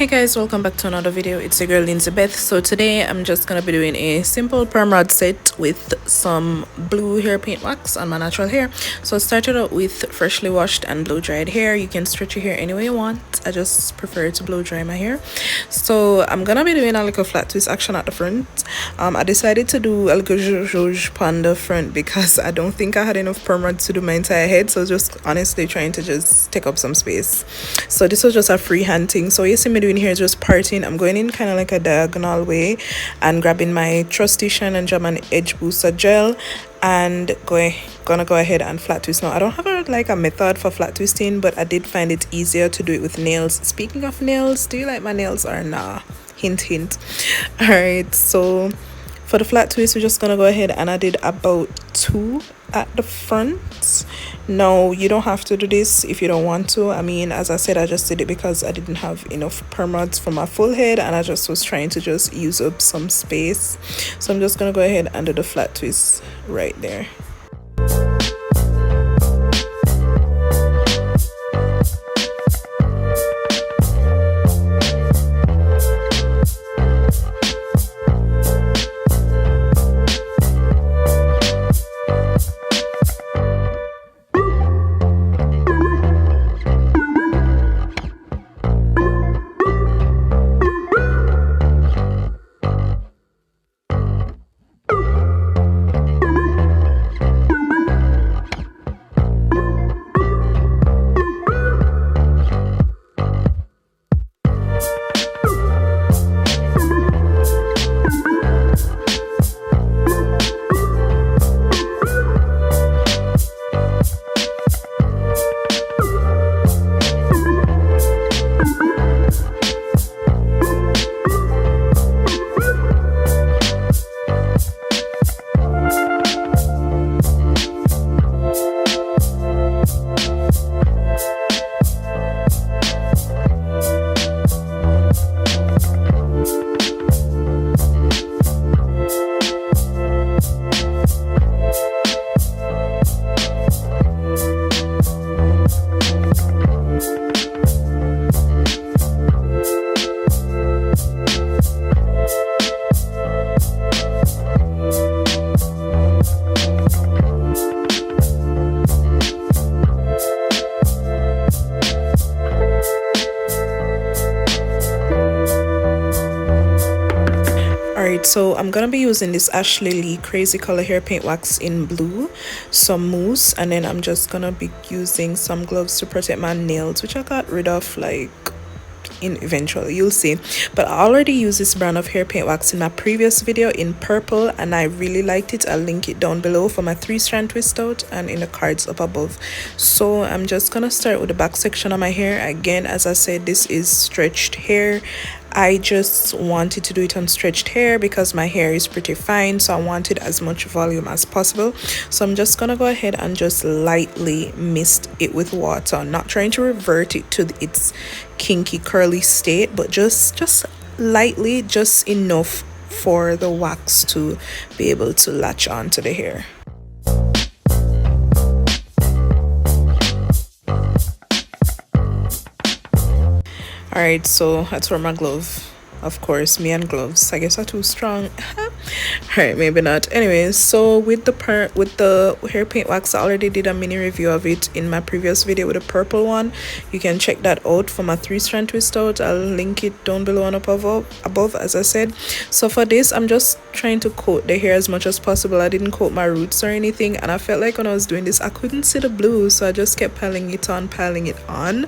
Hey guys, welcome back to another video. It's your girl Lindsey. So today I'm just gonna be doing a simple perm rod set with some blue hair paint wax on my natural hair. So I started out with freshly washed and blow dried hair. You can stretch your hair any way you want. I just prefer to blow dry my hair. So I'm gonna be doing a little flat twist action at the front. I decided to do a little Xoxo on the front because I don't think I had enough perm rods to do my entire head. So just honestly trying to just take up some space. So this was just a freehand thing. So you see me doing here is just parting. I'm going in kind of like a diagonal way and grabbing my trusty Shine and Jam and Edge Booster gel and gonna go ahead and flat twist. Now I don't have a method for flat twisting, but I did find it easier to do it with nails. Speaking of nails, do you like my nails or nah? Hint hint. All right, so for the flat twist we're just gonna go ahead and I did about 2 at the front. Now you don't have to do this if you don't want to. I mean, as I said, I just did it because I didn't have enough perm rods for my full head and I just was trying to just use up some space. So I'm just gonna go ahead and do the flat twist right there. So I'm gonna be using this Ashley Lee Crazy Color Hair Paint Wax in blue, some mousse, and then I'm just gonna be using some gloves to protect my nails, which I got rid of eventually, you'll see. But I already used this brand of hair paint wax in my previous video in purple and I really liked it. I'll link it down below for my 3-strand twist out and in the cards up above. So I'm just gonna start with the back section of my hair. Again, as I said, this is stretched hair. I just wanted to do it on stretched hair because my hair is pretty fine, so I wanted as much volume as possible. So I'm just gonna go ahead and just lightly mist it with water. I'm not trying to revert it to its kinky curly state, but just lightly, just enough for the wax to be able to latch onto the hair. Alright, so that's where my glove. Of course, me and gloves, I guess, are too strong. Alright, maybe not. Anyways, so with the hair paint wax, I already did a mini review of it in my previous video with a purple one. You can check that out for my 3-strand twist out. I'll link it down below and up above, as I said. So for this, I'm just trying to coat the hair as much as possible. I didn't coat my roots or anything, and I felt like when I was doing this I couldn't see the blue, so I just kept piling it on.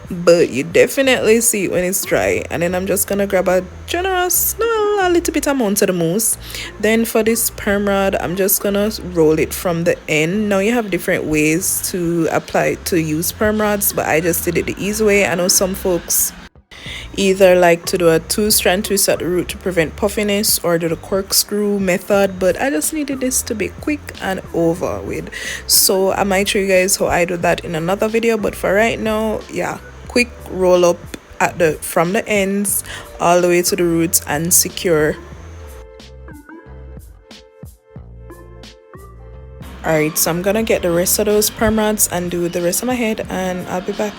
But you definitely see it when it's dry. And then I'm just gonna grab a little bit amount of the mousse. Then for this perm rod, I'm just gonna roll it from the end. Now you have different ways to use perm rods, but I just did it the easy way. I know some folks either like to do a 2-strand twist at the root to prevent puffiness or do the corkscrew method, but I just needed this to be quick and over with. So I might show you guys how I do that in another video, but for right now, yeah, quick roll up from the ends all the way to the roots and secure. Alright, so I'm gonna get the rest of those perm rods and do the rest of my head, and I'll be back.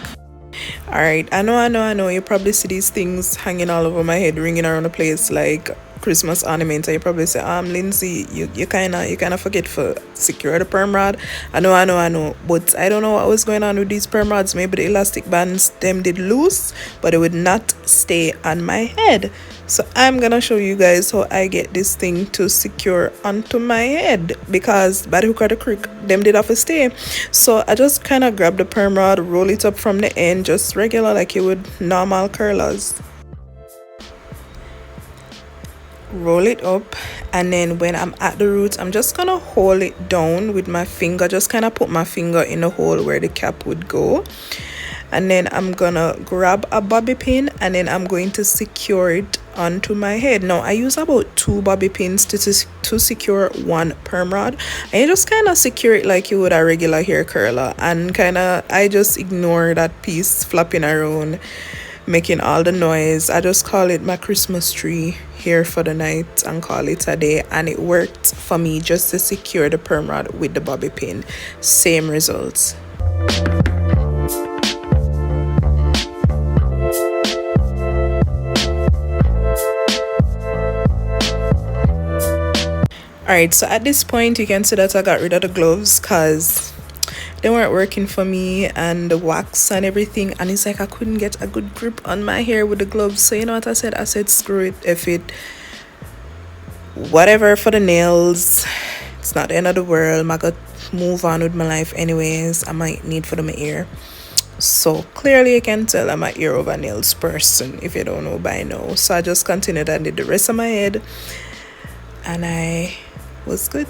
All right, I know. You probably see these things hanging all over my head, ringing around the place like Christmas ornaments. And you probably say, Lindsay, you kinda forget for secure the perm rod. I know. But I don't know what was going on with these perm rods. Maybe the elastic bands them did loose, but it would not stay on my head. So I'm gonna show you guys how I get this thing to secure onto my head, because by the hook or the crook them did have to stay. So I just kind of grab the perm rod, roll it up from the end, just regular like you would normal curlers. Roll it up, and then when I'm at the roots, I'm just gonna hold it down with my finger, just kind of put my finger in the hole where the cap would go, and then I'm gonna grab a bobby pin, and then I'm going to secure it onto my head. Now I use about 2 bobby pins to secure one perm rod, and you just kind of secure it like you would a regular hair curler, and I just ignore that piece flapping around making all the noise. I just call it my Christmas tree here for the night and call it a day, and it worked for me just to secure the perm rod with the bobby pin. Same results. Alright, so at this point you can see that I got rid of the gloves because they weren't working for me, and the wax and everything, and it's like I couldn't get a good grip on my hair with the gloves. So you know what I said? I said screw it, if it whatever for the nails, it's not the end of the world. I got move on with my life anyways. I might need for my ear. So clearly you can tell I'm a ear over nails person if you don't know by now. So I just continued and did the rest of my head, and I was good.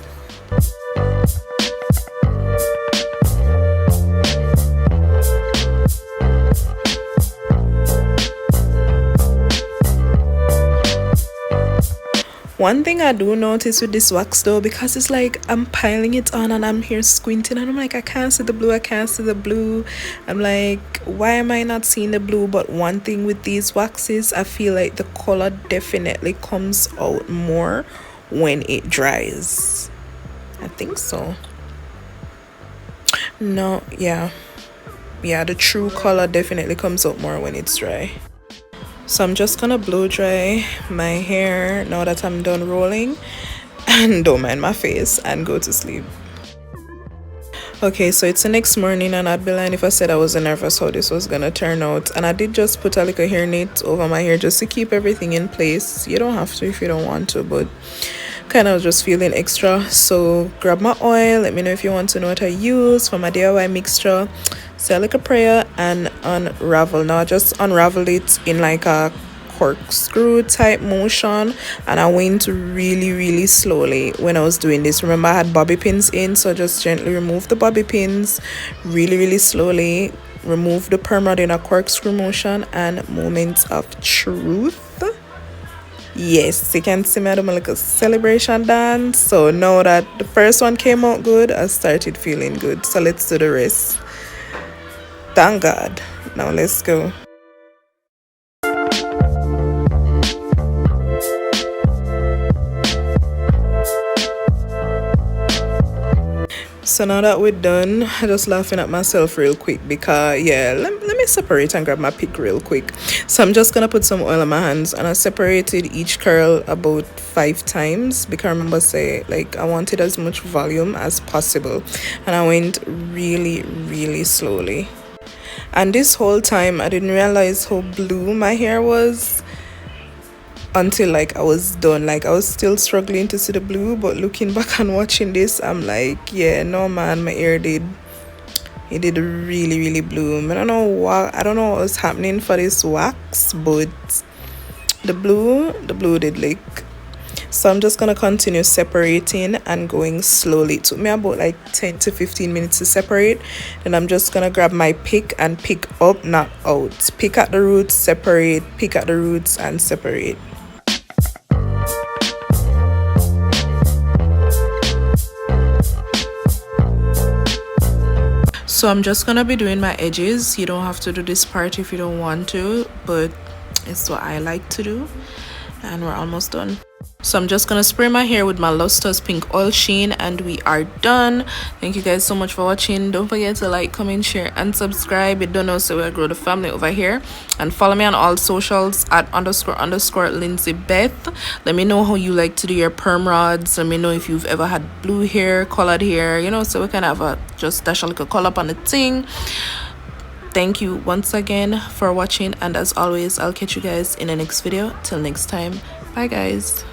One thing I do notice with this wax though, because it's like I'm piling it on and I'm here squinting and I'm like, I can't see the blue. I'm like, why am I not seeing the blue? But one thing with these waxes, I feel like the color definitely comes out more when it dries. I think so. No, yeah, the true color definitely comes out more when it's dry. So I'm just gonna blow dry my hair now that I'm done rolling, and don't mind my face, and go to sleep. Okay, so it's the next morning, and I'd be lying if I said I wasn't nervous how this was gonna turn out. And I did just put a little hair net over my hair just to keep everything in place. You don't have to if you don't want to, but kind of just feeling extra. So grab my oil, let me know if you want to know what I use for my DIY mixture. Say like a prayer and unravel. Now I just unravel it in like a corkscrew type motion, and I went really slowly when I was doing this. Remember I had bobby pins in, so just gently remove the bobby pins really slowly. Remove the perm rod in a corkscrew motion, and moment of truth. Yes, you can see me doing like a celebration dance. So now that the first one came out good, I started feeling good. So let's do the rest. Thank God. Now let's go. So now that we're done, I'm just laughing at myself real quick because let me separate and grab my pick real quick. So I'm just gonna put some oil on my hands, and I separated each curl about 5 times because I remember say like I wanted as much volume as possible, and I went really slowly. And this whole time I didn't realize how blue my hair was until like I was done. Like I was still struggling to see the blue, but looking back and watching this, I'm like, yeah, no man, my hair did really blue. I don't know what was happening for this wax, but the blue did lick. So I'm just gonna continue separating and going slowly. It took me about like 10 to 15 minutes to separate. Then I'm just gonna grab my pick and pick up, not out. Pick at the roots, separate, pick at the roots and separate. So I'm just gonna be doing my edges. You don't have to do this part if you don't want to, but it's what I like to do. And we're almost done. So I'm just gonna spray my hair with my Lustrous Pink Oil Sheen, and we are done. Thank you guys so much for watching. Don't forget to like, comment, share, and subscribe. You don't know, so we'll grow the family over here. And follow me on all socials at __ Lindsey Beth. Let me know how you like to do your perm rods. Let me know if you've ever had blue hair, colored hair, you know, so we can have a just dash a little color up on the thing. Thank you once again for watching, and as always, I'll catch you guys in the next video. Till next time, bye guys.